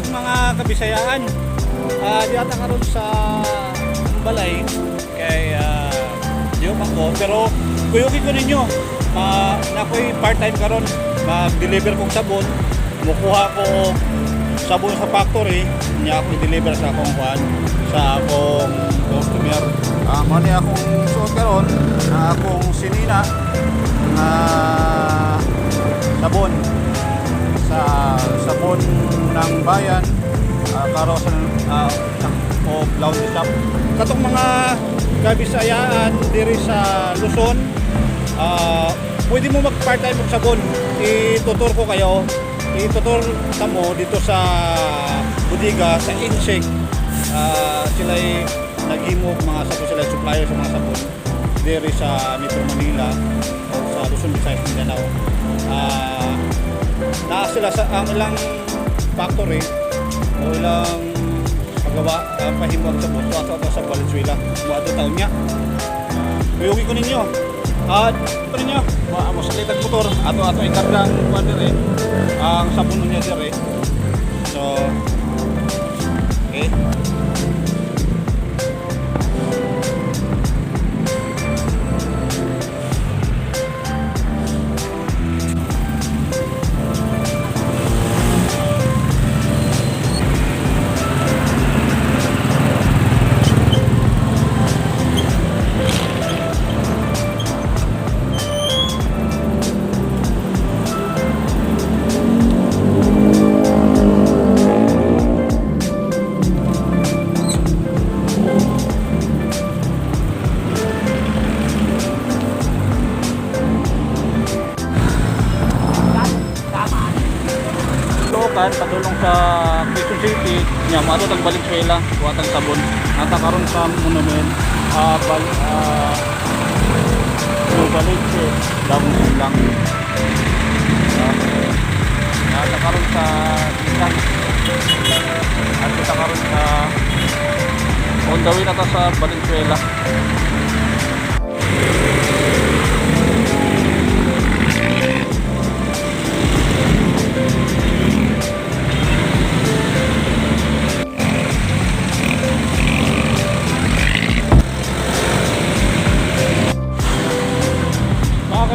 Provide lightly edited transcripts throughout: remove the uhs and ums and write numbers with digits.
buntag mga kabisayaan. Di ata karon sa balay kay diyo man ko, pero kuyuki ko ninyo na ako'y part-time karon, mag-deliver kong sabon, mukuha ko sabon sa factory niya, ako i-deliver sa akong kuan, sa akong customer. Mani akong suot karon na akong sinina na sabon sa sabon ng bayan, karosan o laundry shop. Katong mga kabisayaan diri sa Luzon, pwede mo mag part-time og sabon. Itutur ko kayo, itutur mo dito sa bodega sa Inshake. Sila'y naghimog mga sabon, sila supplier sa mga sabon diri sa Metro Manila o sa Luzon, Bisaya, Mindanao. Na sila sa ang ilang factory o ilang paggawa, pahimog sa buto ato sa Valenzuela. Mga taon niya. Kuyugi ko ninyo. At ito ninyo, masalitag motor. Ato ikargang kuwan dire. Ang sabon niya dire. So, okay. Padulong sa Quezon City niya, mato tag Valenzuela, kuwatang sabon nata karon sa monument Valenzuela damong lang nata karon sa Ikan at kita karon sa on the way nata sa Valenzuela.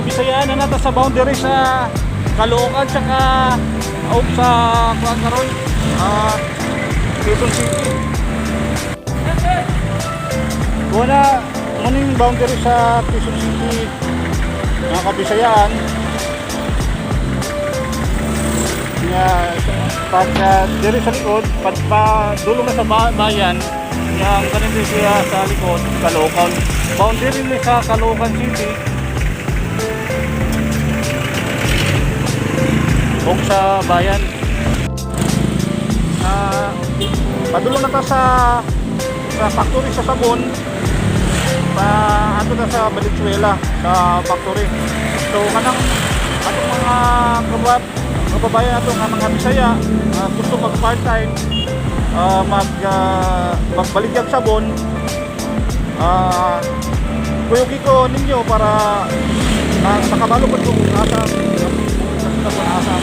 Bisayaan na nata sa boundary sa Caloocan tsaka out sa Kuangaroy, Quezon City. Wala muning boundary sa Quezon City mga kabisayaan. Pagka diri sa likod, dulong na sa bayan, yung kanindi siya sa likod, Caloocan. Boundary ni sa Caloocan City o sa bayan. Padulong na ta sa factory sa sabon, ato na sa Valenzuela sa factory. So kanang atong mga kababayan ato nga mga Bisaya gusto mag part-time, magbalik ang sabon, kuyugi ko ninyo para makabalo po itong asang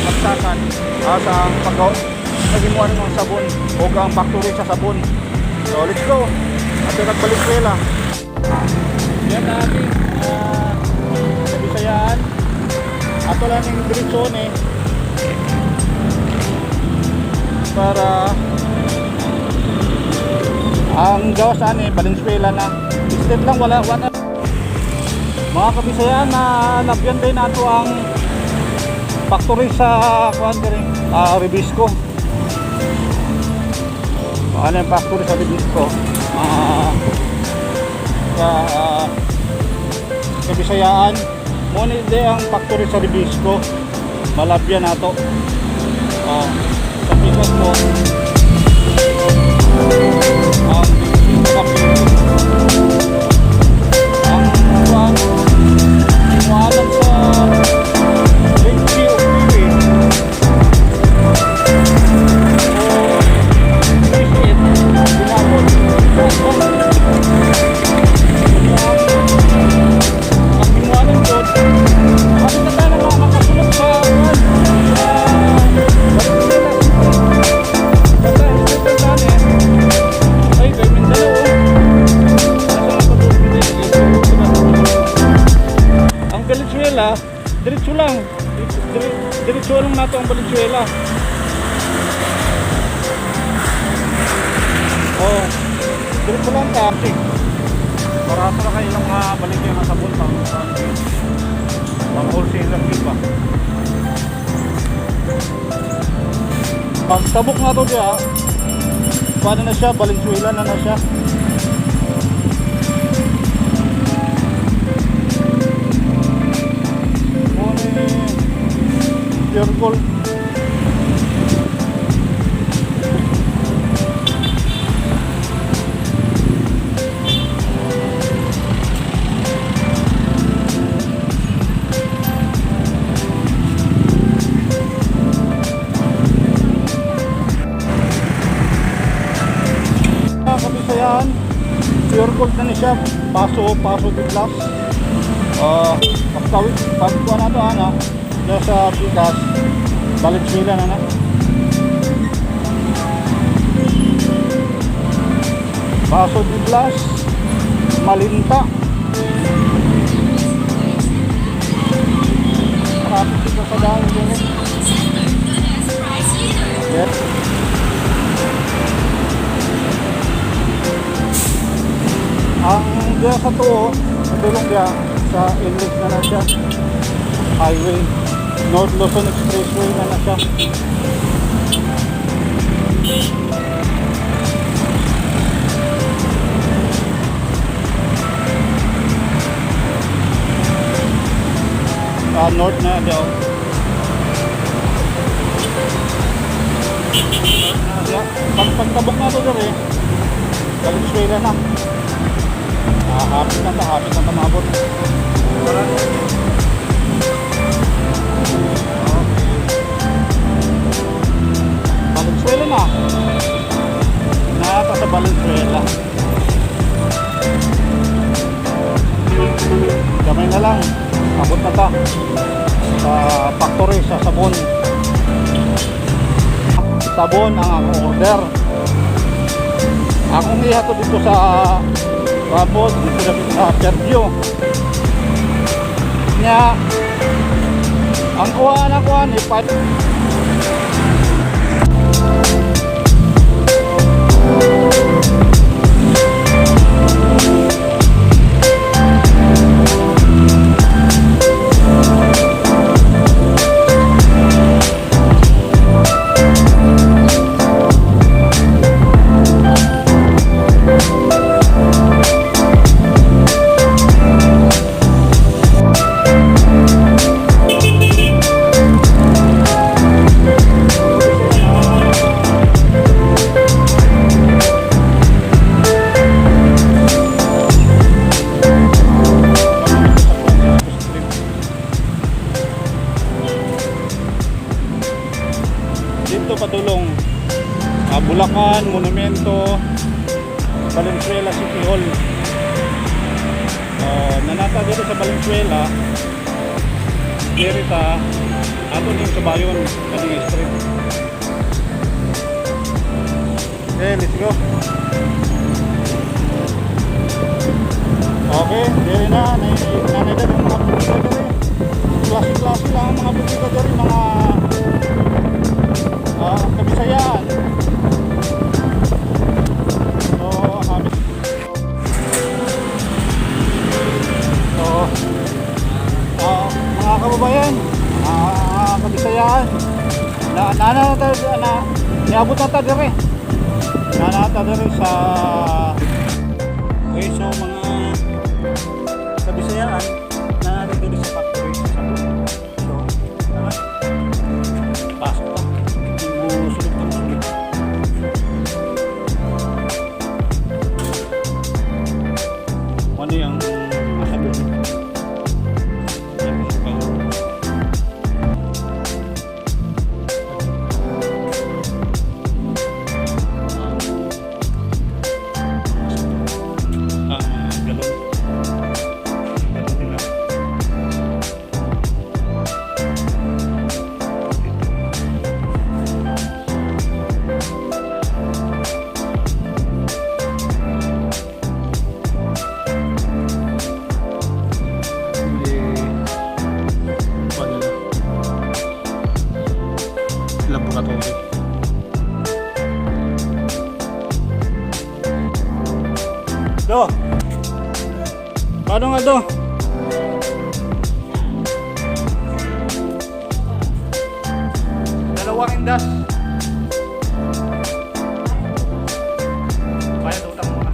bagsakan, asang pag-nagimuan ng sabon o ang factory sa sabon. So let's go at nagbalik pala yan natin sa Bisayaan. Ato lang yung diretsyon para ang gawasan Valenzuela na instead lang wala mga kabisayaan na labyan din nato ang factory sa Ribisco. Ano yung factory sa Ribisco? Sa Bisayaan, muna hindi ang factory sa Ribisco. Malabyan na ito. Sa Pikas po, ang iwanan sa Diretso lang. Diretso lang nato ang Valenzuela. Oh, diretso lang ka. Barato na kayo ng balik yung sabon pang wholesaler ba. Pag tabok na to diya, paano na siya? Valenzuela na siya. Pure gold. Kabisayan, pure gold na siya. Paso di glass. Pagkuha na ito, dahil sa bigas, Valenzuela na. Paso di glass, malinta. Marami sila sa dahil yun. Yes. Ang diya sa tuo, natulong diya sa inlet na siya. Highway, North Luzon Expressway na siya. North na daw. Pagtabok na ito dito Valenzuela na. Hapit na mabot. Valenzuela na. Nata sa Valenzuela. Gamay na lang. Abot na ta sa factory sa sabon. Sabon ang order. Akong ihato dito sa Rabot, dito sa Perdio. Nya ang kuha ni Pat. Dito patulong Bulacan, Monumento, Valenzuela City Hall. Nanata dito sa Valenzuela, dirita ato din sa Bayon, kaning street. Okay, let's go. Okay, diri na nanay ng mga butika diri. Klase-klase lang ang mga butika diri, mga Kabisayaan. So, mga kababayan, Kabisayaan, niabot na tayo diri. Nanata diri sa okay, so mga Kabisayaan na dito sa factory sa sabon. So, pasok pa. Ano yung sabon? Ano nga do? Dalawang indas. Bayad utang mo na.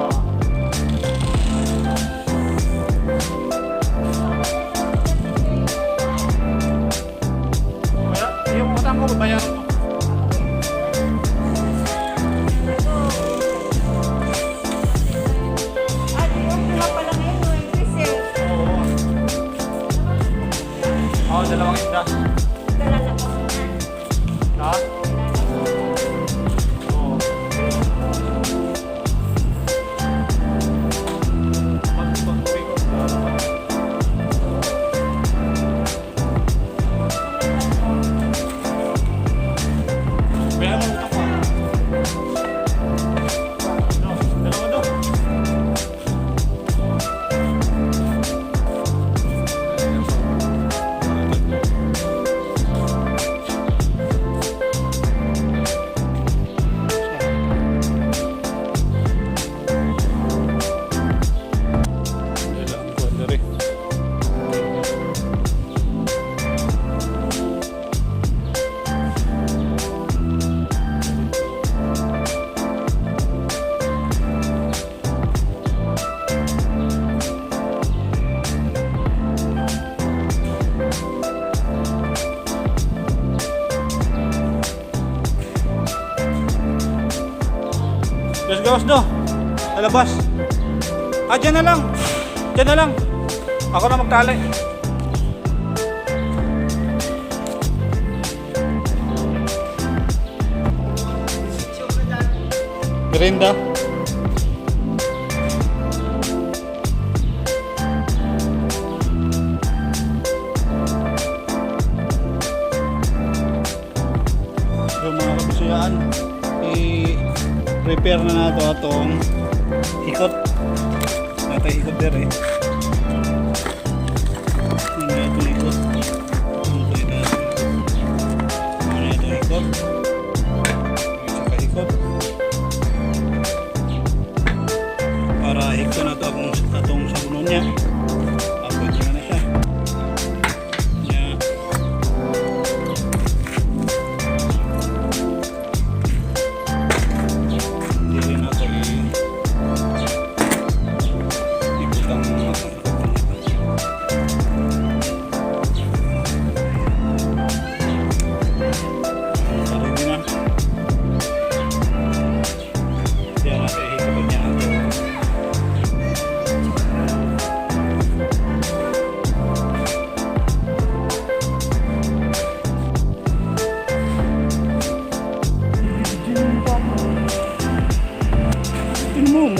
Oo. Yung utang ko, babayaran mo. Oo, dalawang indas. Ha? Oo. Pag-uwi ko. Bayaran mo utang ko. Dalawa daw. Let's go, do. Sa labas. Ah, dyan na lang. Dyan na lang. Ako na magtali. Merinda. Yung mga kabisayaan, i-prepare na nato atong ikot. Natay ikot der eh. Hindi atong ikot. Ano atong ikot? Saka ikot. Para hikto na to atong sabunon niya. Apod niya na siya.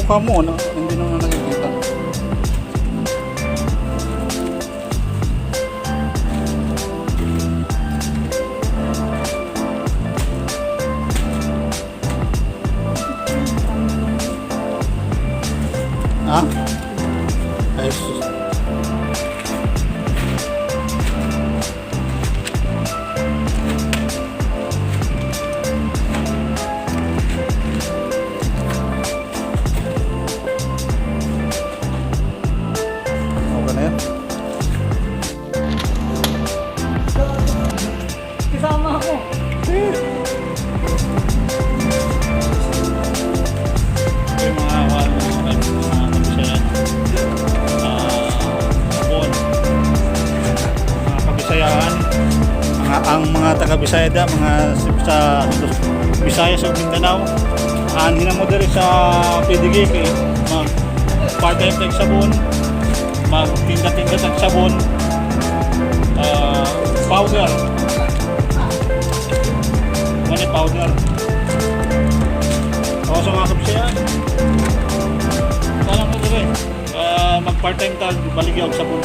Mukha mo, no? Hindi naman nakikita. Ha? Ayos. Kasama ako. Yung mga kabisayaan, ang mga taga-Bisaya da, mga sa Bisaya sa Mindanao, hinang mo diri sa PDG kay mag part-time tag sabon, magtinda-tinda tag sabon, powder. Ano powder? O sa mga kabisayaan, kala mo diri, mag part-time tag baligya og sabon.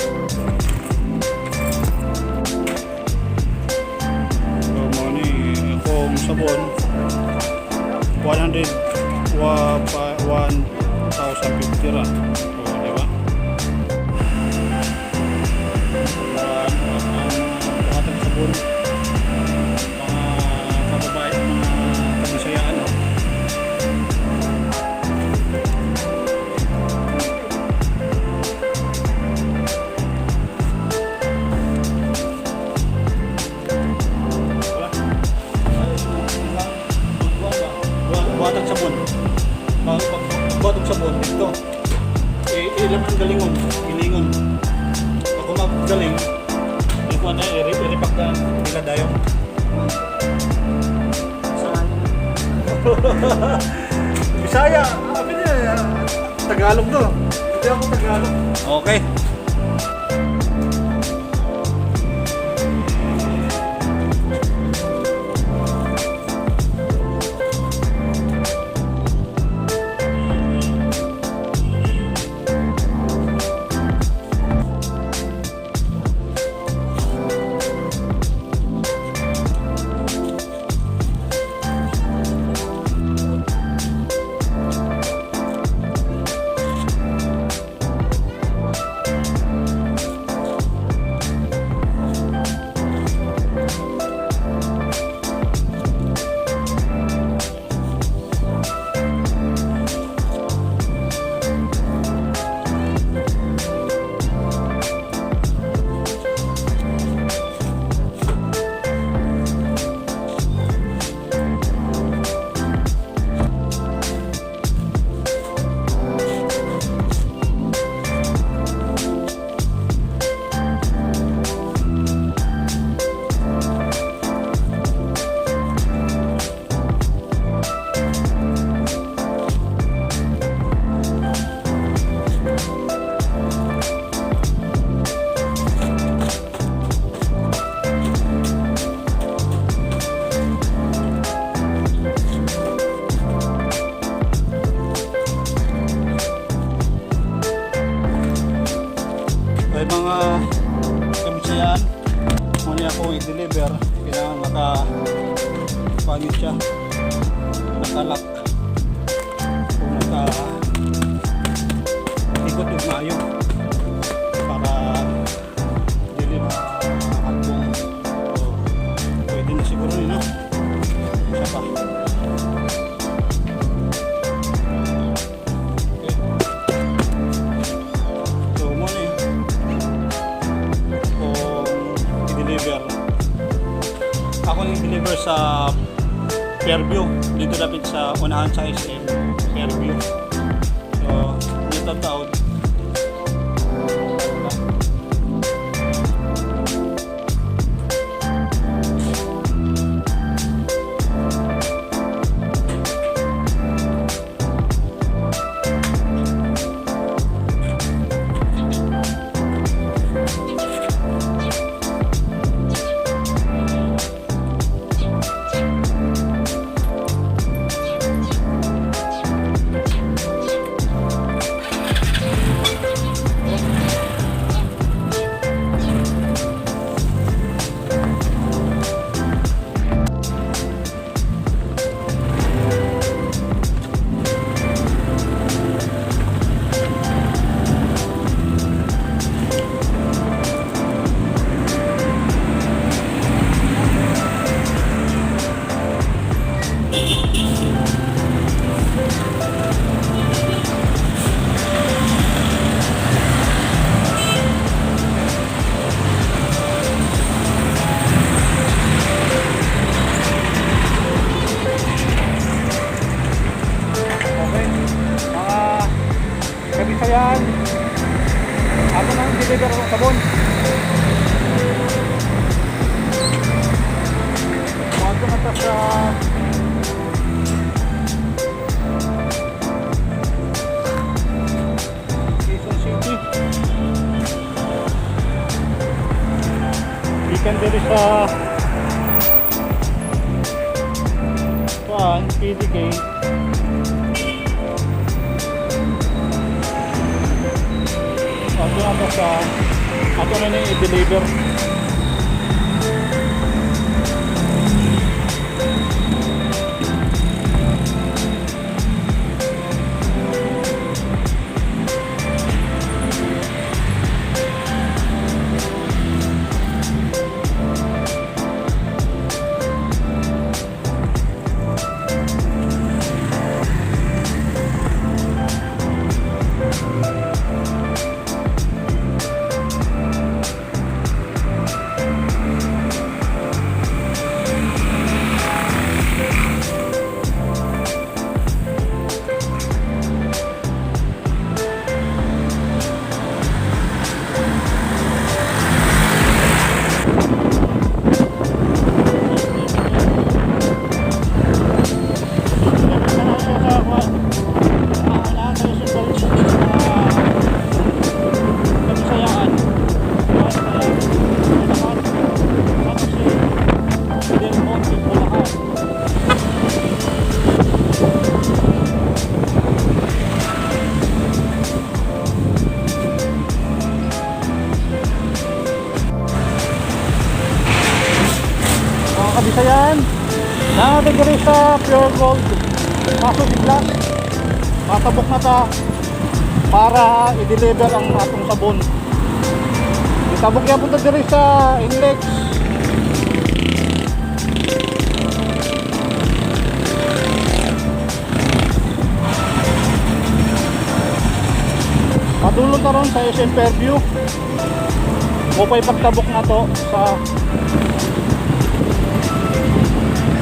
Sabon 150 ra. O, di ba? Ang sabon mga kababae, mga kabisayaan, no? Ilan ang galingon, gilingon. Ako magaling, hindi ko na i-repack na nila dayong. Bisaya, sabi niya, Tagalog to. Hindi ako Tagalog. Okay. Ay mga kabisayaan, muli ako i-deliver, kailangan naka-pangit siya, nakalak, kung naka-ikot yung maayo para dili makakatbong. So, pwede na siguro yun, no? Isa pa. Ako nag-deliver sa Fairview, dito lapit sa unahan sa SM Fairview. So, dito taon. Kabisayan, ako nang deliver ng sabon. Bago na ito sa Quezon City. Ikan dili sa PDK. Ato na nang i-deliver. Nakatigiri sa pure gold. Kaso biglas, tatabok na ta para i-deliver ang atong sabon. Itabok yan punta diri sa inlex. Padulong ta ron sa SM Fairview. Mupay pagtabok na to sa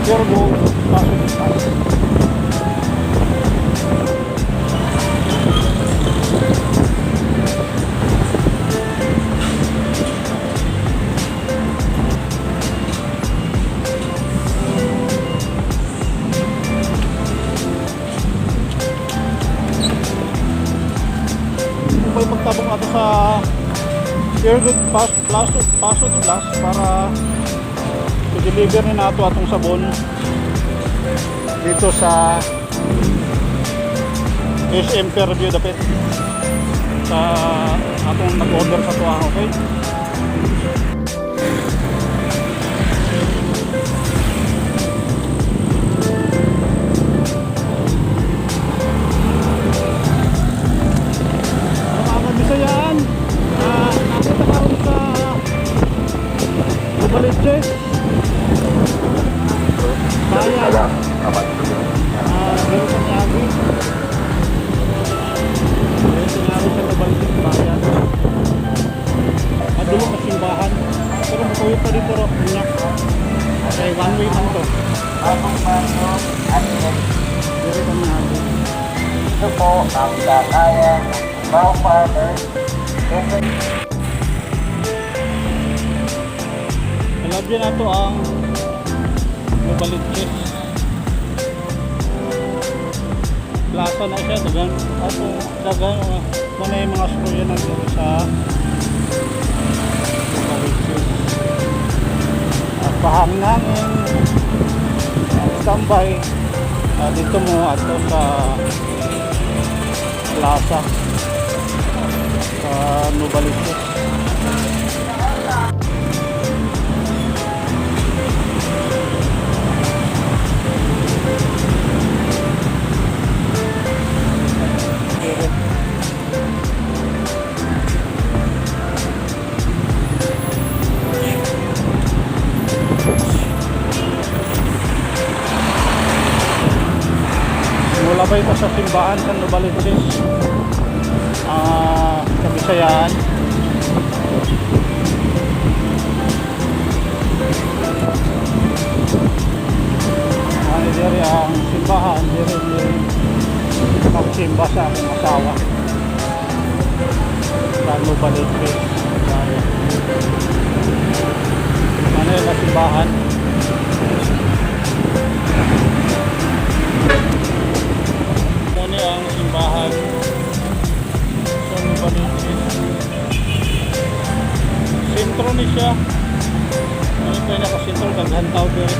pure gold. Kaso biglas. Pagtabong nato sa pure good paso to glass para i-deliver ni nato atong sabon dito sa SM Fairview dapit sa atong nag-order sa tuwa, okay? Bisayaan, nakita ka rin sa Baliches Bayan, meron sa Niyagi, sa Baliches Bayan at dulo ka simbahan, pero matuyot pa dito rin niya. Okay, one way man to dito sa Niyagi. Ito po ang dakayan Bao Farmer. Nalabyan na to ang Baliches Plaza na siya, dagan mga mga school yan nandito sa Baliches. At pahangin standby dito mo at sa plaza sa Baliches. Mula ba ito sa simbahan sa Baliches sa Bisayaan. Diri ang simbahan, diri magsimba sa aking asawa sa Baliches. Manila simbahan. Muna ang simbahan sa Baliches. Sentro ni siya. Ano pa yung nakasentro? Naghantaw diri.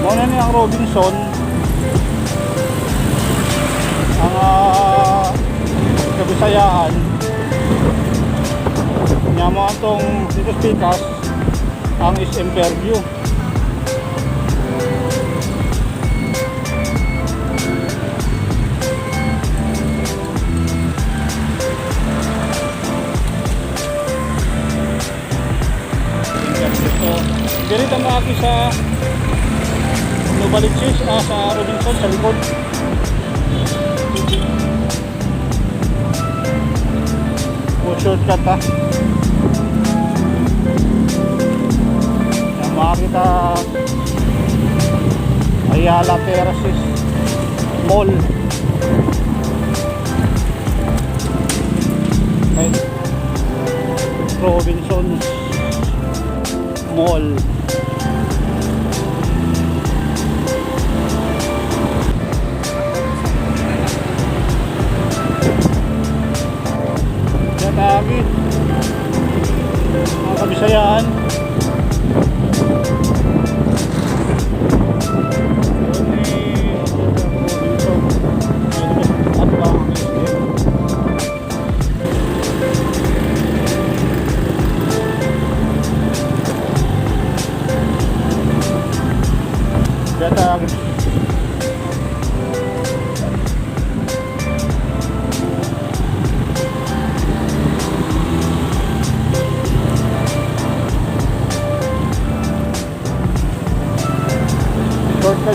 Muna ni ang Robinson ang Bisayaan niya mo atong dito speakers ang SM Fairview. Diri ta maaki sa Baliches sa Robinson sa likod. O shortcut ha. Yan makakita Ayala Terraces Mall. Okay. Robinson's Mall. Lagi mga kabisayaan. Yun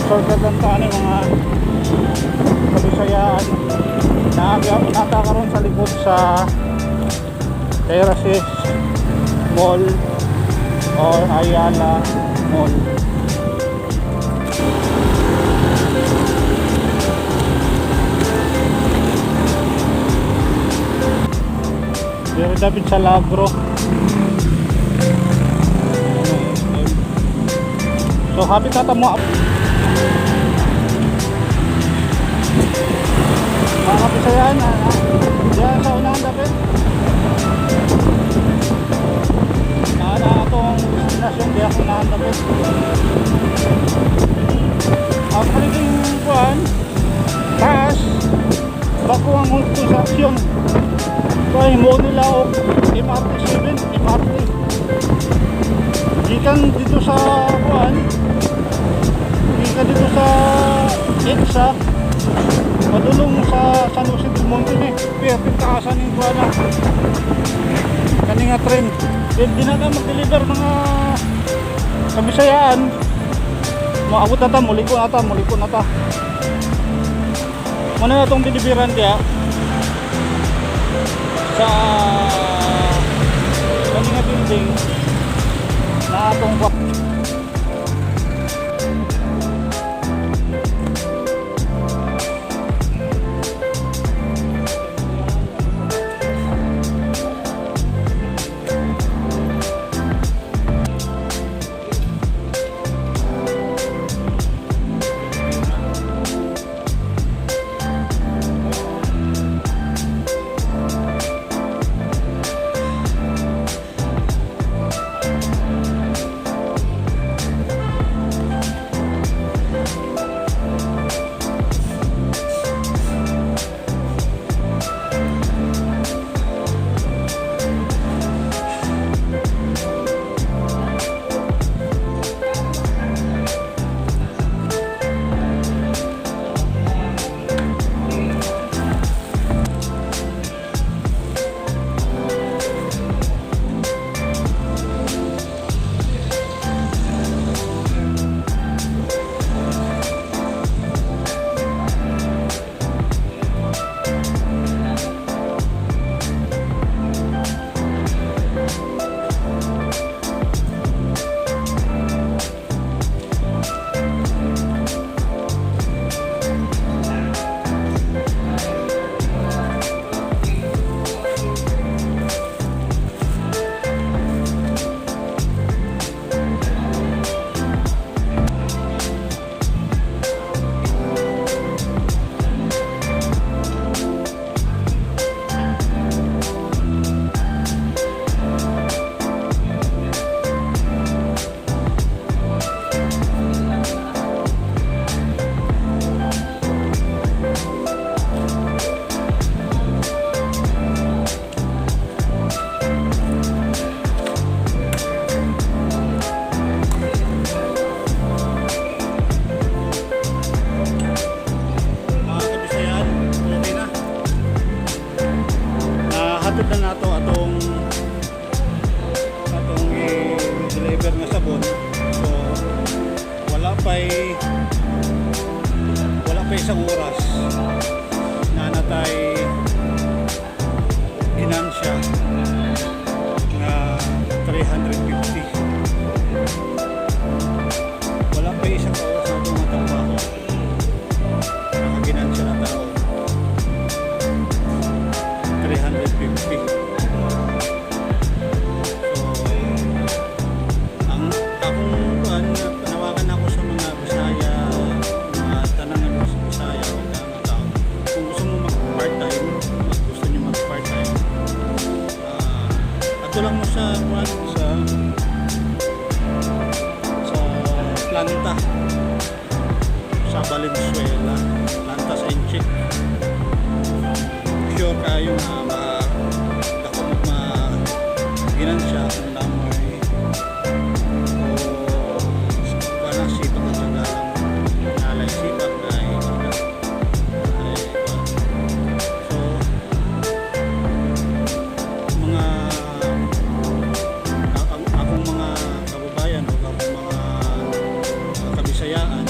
shortcut lang taan mga kabisayaan natakaroon sa likod sa Terraces Mall or Ayala Mall. Pero dapat sa Lagro. So happy tata mo mga kapisayan, diyan sa unang dapat na itong destinasyon diyan sa unang dapat ang kaliging kuhan taas bako ang hulto sa aksyon kaya mo nila o MRT 7 MRT gikan dito sa kuhan gikan dito sa EDSA padulong sa San Jose del Monte ni perfect kaasan yung kuha na kaninga train hindi na ka mag-deliver mga kabisayaan maabot na ta muliko na ta muna na itong deliveran kaya sa kaninga building na itong hatod na nato atong i-deliver nga sabon. So wala pa'y isang oras na natay ginansya nga 350. Wala pa'y isang oras na itong trabaho nakaginansya na tao 350. So ang akong panawagan ako sa mga Bisaya, mga tanang Bisaya o mga tao, kung gusto mo mag-part-time, gusto nyo mag-part-time, ato lang mo sa planta sa Valenzuela, planta sa Enchik. Sure kayo na ako mag-ginansya kung namoy o wala sipat at saka lang nalay sipat na sila. So mga akong mga kababayan o akong mga kabisayaan,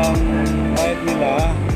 ang bayad nila